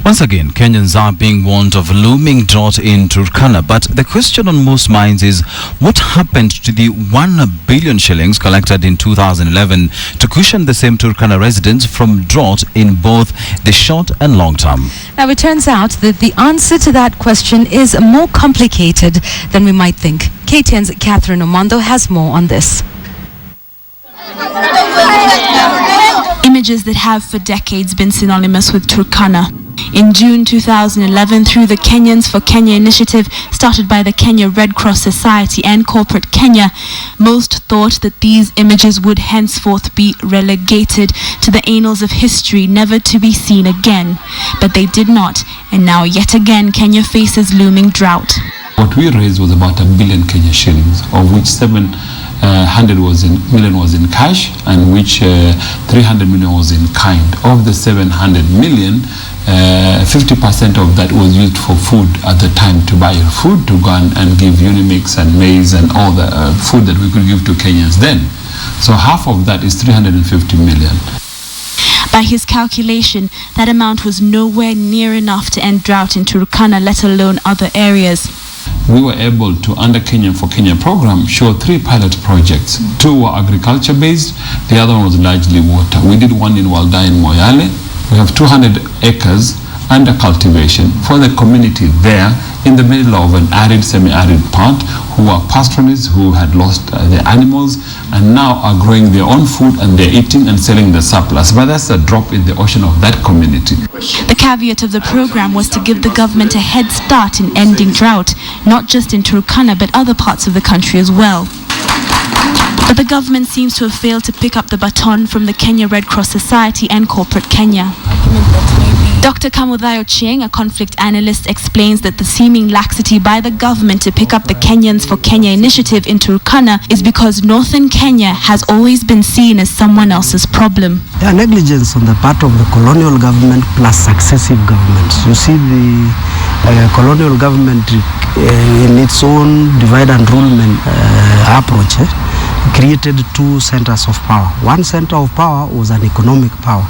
Once again, Kenyans are being warned of looming drought in Turkana, but the question on most minds is what happened to the 1 billion shillings collected in 2011 to cushion the same Turkana residents from drought in both the short and long term? Now, it turns out that the answer to that question is more complicated than we might think. KTN's Catherine Omondo has more on this. Images that have for decades been synonymous with Turkana. In June 2011, through the Kenyans for Kenya initiative started by the Kenya Red Cross Society and corporate Kenya, most thought that these images would henceforth be relegated to the annals of history, never to be seen again. But they did not, and now yet again Kenya faces looming drought. What we raised was about 1 billion Kenya shillings, of which 700 million was in cash, and which 300 million was in kind. Of the 700 million, 50% of that was used for food at the time, to buy food, to go and give Unimix and maize and all the food that we could give to Kenyans then. So half of that is 350 million. By his calculation, that amount was nowhere near enough to end drought in Turkana, let alone other areas. We were able to, under Kenyan for Kenya program, show 3 pilot projects. 2 were agriculture based, the other one was largely water. We did one in Walda in Moyale. We have 200 acres under cultivation for the community there in the middle of an arid, semi-arid part, who are pastoralists who had lost their animals and now are growing their own food, and they're eating and selling the surplus. But that's a drop in the ocean of that community. The caveat of the program was to give the government a head start in ending drought, not just in Turkana but other parts of the country as well. But the government seems to have failed to pick up the baton from the Kenya Red Cross Society and corporate Kenya. Dr. Kamudhayo Chieng, a conflict analyst, explains that the seeming laxity by the government to pick up the Kenyans for Kenya initiative in Turkana is because northern Kenya has always been seen as someone else's problem. Yeah, negligence on the part of the colonial government plus successive governments. You see, the colonial government in its own divide and rule approach created 2 centers of power. One center of power was an economic power.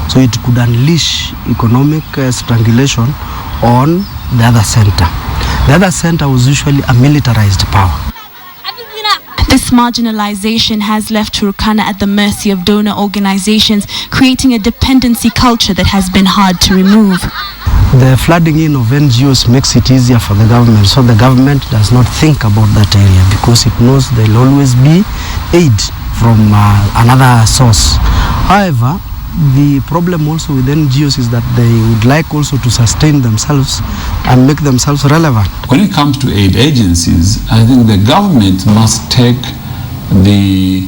So it could unleash economic strangulation on the other center. The other center was usually a militarized power. This marginalization has left Turkana at the mercy of donor organizations, creating a dependency culture that has been hard to remove. The flooding in of NGOs makes it easier for the government, so the government does not think about that area because it knows there will always be aid from another source. However, the problem also with NGOs is that they would like also to sustain themselves and make themselves relevant. When it comes to aid agencies, I think the government must take the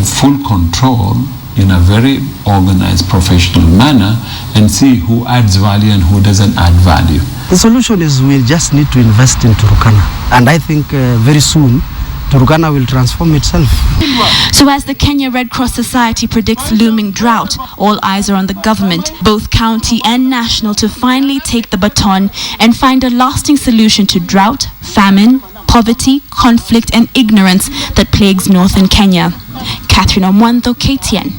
full control in a very organized, professional manner and see who adds value and who doesn't add value. The solution is we just need to invest in Turkana, and I think very soon Turkana will transform itself. So as the Kenya Red Cross Society predicts looming drought, all eyes are on the government, both county and national, to finally take the baton and find a lasting solution to drought, famine, poverty, conflict and ignorance that plagues northern Kenya. Catherine Omondo, KTN.